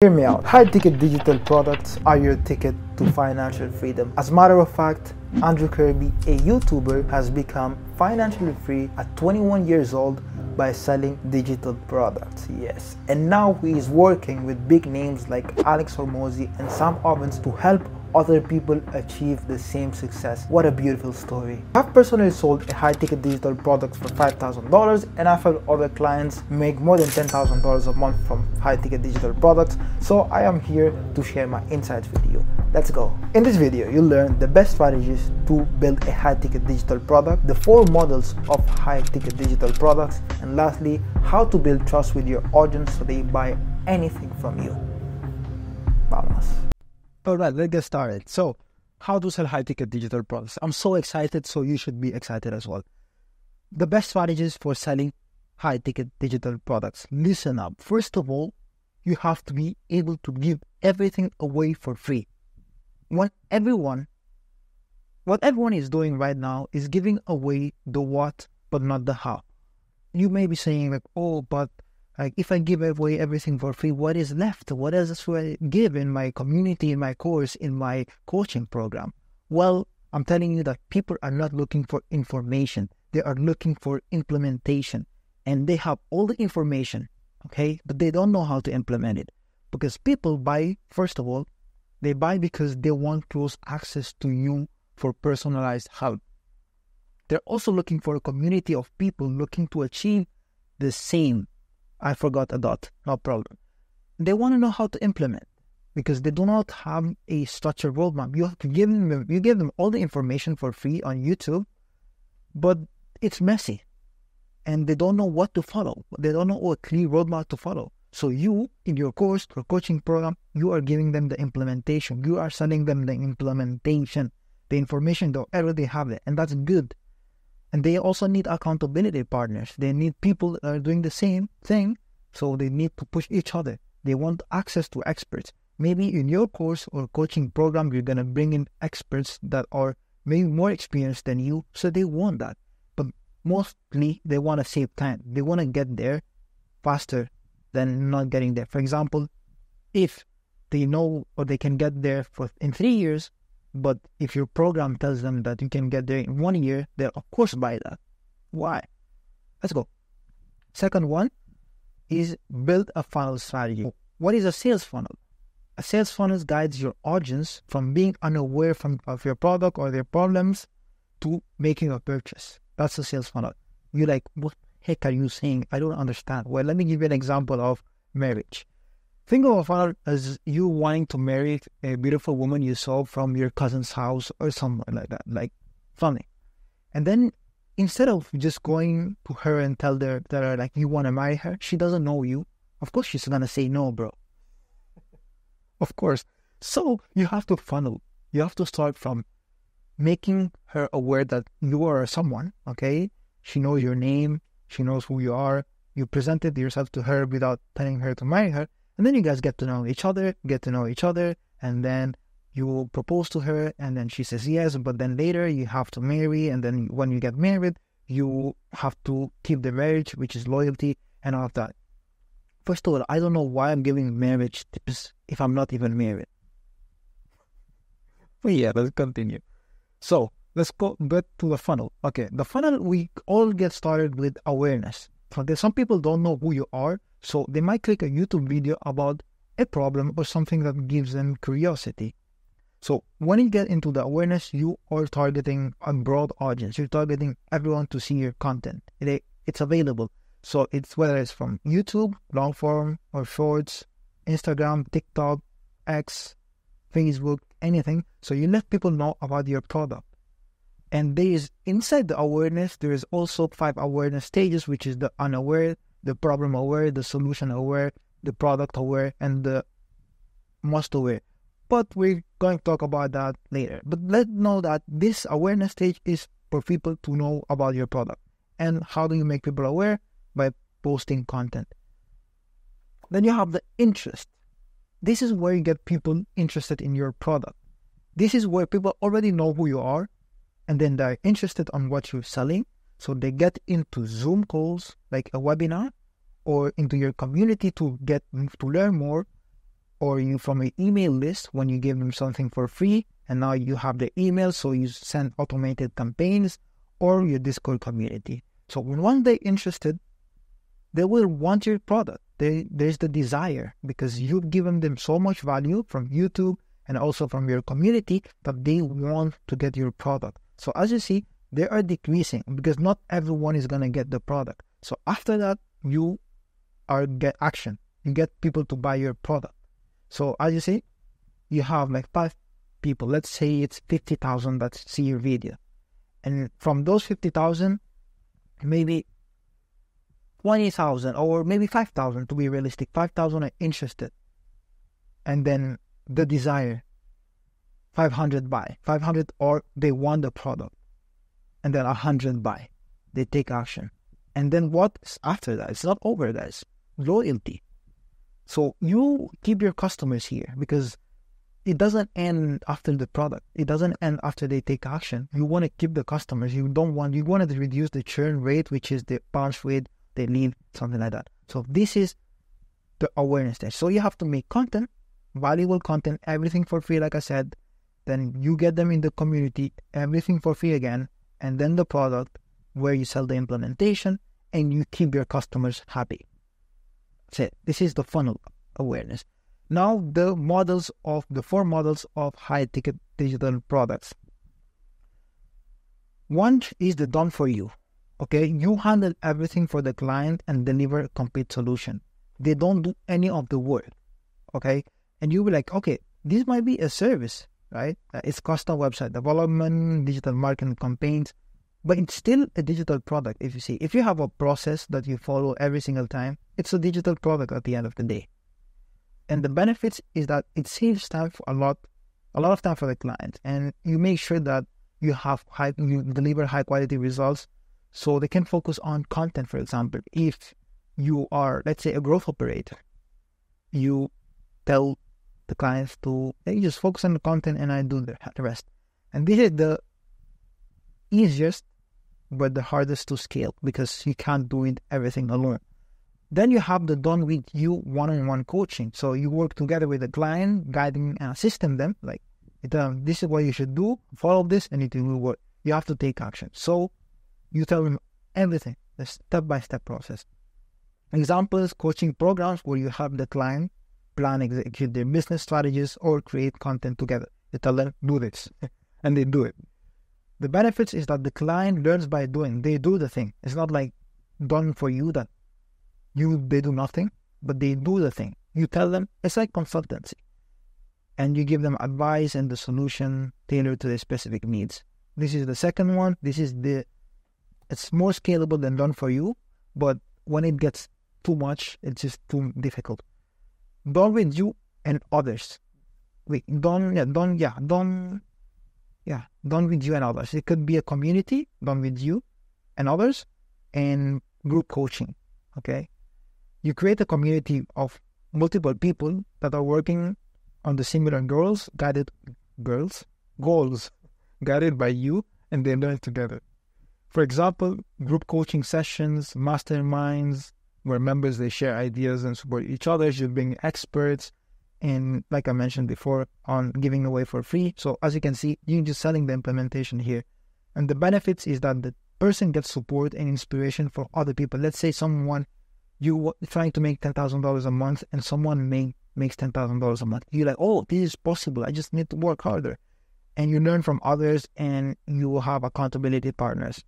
Hear me out. High-ticket digital products are your ticket to financial freedom. As a matter of fact, Andrew Kirby, a YouTuber, has become financially free at 21 years old by selling digital products. Yes. And now he is working with big names like Alex Hormozi and Sam Ovens to help other people achieve the same success. What a beautiful story. I've personally sold a high-ticket digital product for $5,000, and I've had other clients make more than $10,000 a month from high-ticket digital products, so I am here to share my insights with you. Let's go. In this video, you'll learn the best strategies to build a high-ticket digital product, the 4 models of high-ticket digital products, and lastly, how to build trust with your audience so they buy anything from you. Vamos. Alright, let's get started. So, how to sell high-ticket digital products? I'm so excited, so you should be excited as well. The best strategies for selling high-ticket digital products. Listen up. First of all, you have to be able to give everything away for free. What everyone is doing right now is giving away the what, but not the how. You may be saying like, oh, but if I give away everything for free, what is left? What else will I give in my community, in my course, in my coaching program? Well, I'm telling you that people are not looking for information. They are looking for implementation. And they have all the information, okay? But they don't know how to implement it. Because people buy, first of all, they buy because they want close access to you for personalized help. They're also looking for a community of people looking to achieve the same. I forgot a dot, no problem. They want to know how to implement because they do not have a structured roadmap. You have to give them all the information for free on YouTube, but it's messy and they don't know what to follow. They don't know what clear roadmap to follow. So you, in your course or coaching program, you are giving them the implementation. You are sending them the implementation, the information. They already have it, and that's good. And they also need accountability partners. They need people that are doing the same thing, so they need to push each other. They want access to experts. Maybe in your course or coaching program, you're going to bring in experts that are maybe more experienced than you, so they want that. But mostly, they want to save time. They want to get there faster than not getting there. For example, if they know or they can get there in 3 years, but if your program tells them that you can get there in 1 year, they'll of course buy that. Why? Let's go. Second one is build a funnel strategy. What is a sales funnel? A sales funnel guides your audience from being unaware of your product or their problems to making a purchase. That's a sales funnel. You're like, what the heck are you saying? I don't understand. Well, let me give you an example of marriage. Think of a funnel as you wanting to marry a beautiful woman you saw from your cousin's house or something like that, like funny. And then instead of just going to her and tell her that like you want to marry her, she doesn't know you. Of course, she's going to say no, bro. Of course. So you have to funnel. You have to start from making her aware that you are someone, okay? She knows your name. She knows who you are. You presented yourself to her without telling her to marry her. And then you guys get to know each other, and then you propose to her, and then she says yes, but then later you have to marry, and then when you get married, you have to keep the marriage, which is loyalty and all of that. First of all, I don't know why I'm giving marriage tips if I'm not even married. But yeah, let's continue. So, let's get to the funnel. Okay, the funnel, we all get started with awareness. Some people don't know who you are, so they might click a YouTube video about a problem or something that gives them curiosity. So when you get into the awareness, you are targeting a broad audience. You're targeting everyone to see your content. It's available. So it's whether it's from YouTube, long form or shorts, Instagram, TikTok, X, Facebook, anything. So you let people know about your product. And inside the awareness, there is also 5 awareness stages, which is the unaware, the problem aware, the solution aware, the product aware, and the must aware. But we're going to talk about that later. But let's know that this awareness stage is for people to know about your product. And how do you make people aware? By posting content. Then you have the interest. This is where you get people interested in your product. This is where people already know who you are, and then they're interested on what you're selling. So they get into Zoom calls, like a webinar, or into your community to learn more, or you from an email list when you give them something for free, and now you have the email, so you send automated campaigns, or your Discord community. So when once they're interested, they will want your product. There's the desire, because you've given them so much value from YouTube and also from your community that they want to get your product. So as you see, they are decreasing because not everyone is going to get the product. So after that, you get action. You get people to buy your product. So as you see, you have like 5 people. Let's say it's 50,000 that see your video. And from those 50,000, maybe 20,000 or maybe 5,000 to be realistic. 5,000 are interested. And then the desire, 500 buy. 500 or they want the product. And then 100 buy. They take action. And then what's after that? It's not over, guys. Loyalty. So you keep your customers here because it doesn't end after the product. It doesn't end after they take action. You want to keep the customers. You want to reduce the churn rate, which is the bounce rate, they leave, something like that. So this is the awareness stage. So you have to make content, valuable content, everything for free, like I said. Then you get them in the community, everything for free again. And then the product where you sell the implementation and you keep your customers happy. That's it. This is the funnel awareness. Now the 4 models of high ticket digital products. One is the done for you. Okay, you handle everything for the client and deliver a complete solution. They don't do any of the work. Okay, and you be like, okay, this might be a service, right? It's custom website development, digital marketing campaigns, but it's still a digital product. If you see, if you have a process that you follow every single time, it's a digital product at the end of the day. And the benefits is that it saves time for a lot of time for the client, and you make sure that you deliver high quality results, so they can focus on content. For example, if you are, let's say, a growth operator, you tell the clients to you just focus on the content and I do the rest. And this is the easiest but the hardest to scale because you can't do it everything alone. Then you have the done with you one-on-one coaching. So you work together with the client, guiding and assisting them. Like, this is what you should do, follow this, and it will work. You have to take action. So you tell them everything, the step-by-step process. Examples, coaching programs where you have the client plan, execute their business strategies, or create content together. You tell them, do this, and they do it. The benefits is that the client learns by doing. They do the thing. It's not like done for you that they do nothing, but they do the thing. You tell them, it's like consultancy. And you give them advice and the solution tailored to their specific needs. This is the second one. It's more scalable than done for you, but when it gets too much, it's just too difficult. Done with you and others. Done with you and others. It could be a community, done with you and others, and group coaching. Okay. You create a community of multiple people that are working on the similar goals guided by you, and they learn together. For example, group coaching sessions, masterminds, where members, they share ideas and support each other. You bring experts, and like I mentioned before, on giving away for free. So as you can see, you're just selling the implementation here. And the benefits is that the person gets support and inspiration for other people. Let's say you trying to make $10,000 a month and someone makes $10,000 a month. You're like, oh, this is possible. I just need to work harder. And you learn from others, and you will have accountability partners.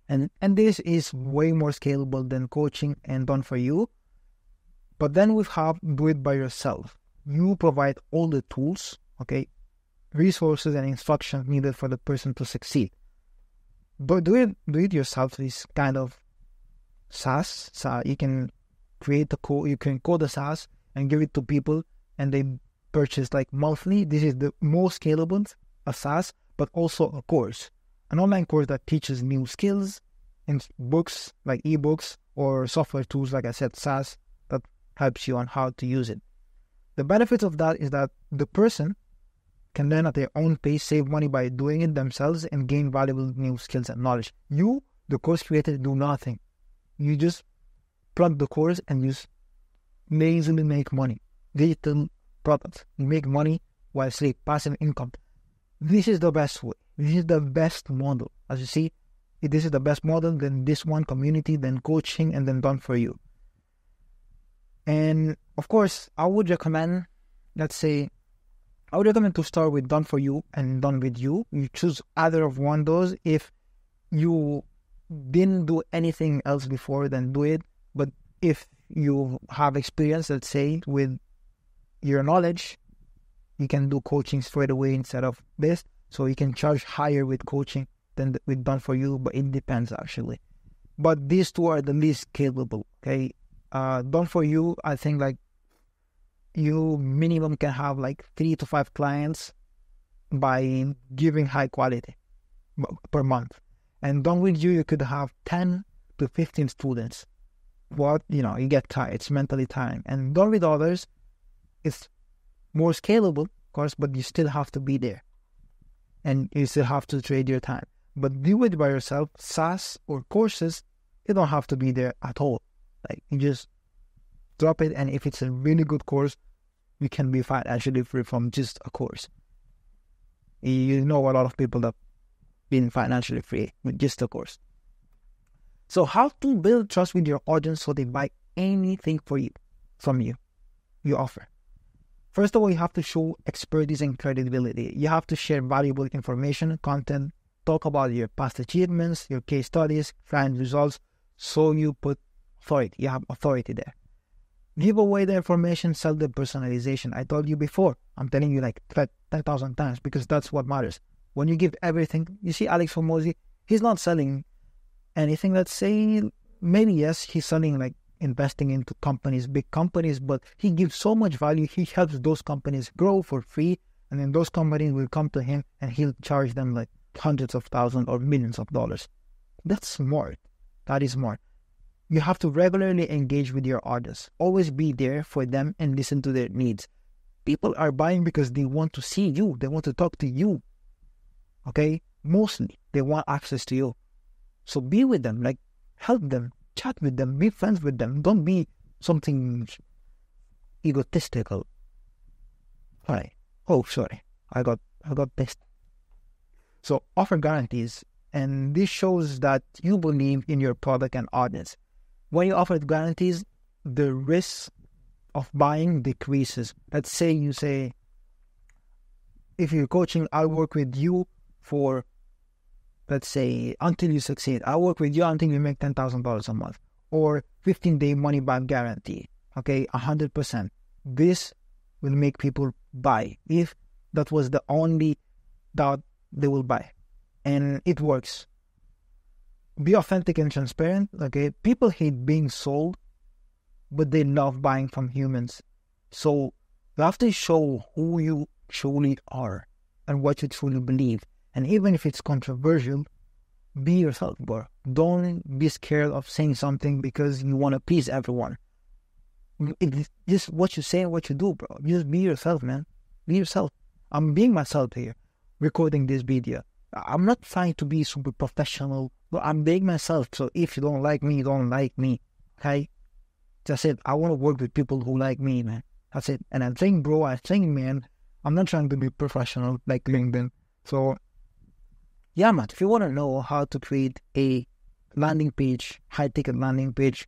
And this is way more scalable than coaching and done for you. But then we have do it by yourself. You provide all the tools, okay, resources and instructions needed for the person to succeed. But do it yourself is kind of SaaS. So you can create you can code a SaaS and give it to people, and they purchase like monthly. This is the most scalable, a SaaS, but also a course, an online course that teaches new skills in books like ebooks or software tools, like I said, SaaS, that helps you on how to use it. The benefits of that is that the person can learn at their own pace, save money by doing it themselves, and gain valuable new skills and knowledge. You, the course creator, do nothing. You just plug the course and you lazily make money. Digital products. You make money while sleep, passive income. This is the best way. This is the best model. As you see, if this is the best model, then this one, community, then coaching, and then done for you. And of course, I would recommend to start with done for you and done with you. You choose either of one of those. If you didn't do anything else before, then do it. But if you have experience, let's say, with your knowledge, you can do coaching straight away instead of this. So you can charge higher with coaching than with done for you, but it depends actually. But these two are the least scalable, okay? Done for you, I think like you minimum can have like 3 to 5 clients by giving high quality per month. And done with you, you could have 10 to 15 students. But, you get tired. It's mentally tiring. And done with others, it's more scalable, of course, but you still have to be there. And you still have to trade your time. But do it by yourself. SaaS or courses, you don't have to be there at all. Like, you just drop it, and if it's a really good course, you can be financially free from just a course. You know a lot of people that been financially free with just a course. So how to build trust with your audience so they buy anything from you offer. First of all, you have to show expertise and credibility. You have to share valuable information, content, talk about your past achievements, your case studies, client results, so you put authority. You have authority there. Give away the information, sell the personalization. I told you before. I'm telling you like 10,000 times because that's what matters. When you give everything, you see Alex Hormozi, he's not selling anything. Let's say, maybe yes, he's selling like investing into companies, big companies, but he gives so much value. He helps those companies grow for free, and then those companies will come to him and he'll charge them like hundreds of thousands or millions of dollars. That's smart. That is smart. You have to regularly engage with your audience. Always be there for them and listen to their needs. People are buying because they want to see you. They want to talk to you. Okay? Mostly, they want access to you. So be with them. Like, help them. Chat with them. Be friends with them. Don't be something egotistical. Alright. Oh, sorry. I got pissed. So, offer guarantees. And this shows that you believe in your product and audience. When you offer guarantees, the risk of buying decreases. Let's say you say, if you're coaching, I'll work with you for, let's say, until you succeed. I'll work with you until you make $10,000 a month. Or 15-day money-back guarantee. Okay, 100%. This will make people buy. If that was the only doubt, they will buy. And it works. Be authentic and transparent, okay? People hate being sold, but they love buying from humans. So you have to show who you truly are and what you truly believe. And even if it's controversial, be yourself, bro. Don't be scared of saying something because you want to please everyone. It's just what you say and what you do, bro. Just be yourself, man. Be yourself. I'm being myself here, recording this video. I'm not trying to be super professional, but I'm being myself. So if you don't like me, you don't like me. Okay? That's it. I want to work with people who like me, man. That's it. And I think, bro, man, I'm not trying to be professional like LinkedIn. So, yeah, man, if you want to know how to create a landing page, high-ticket landing page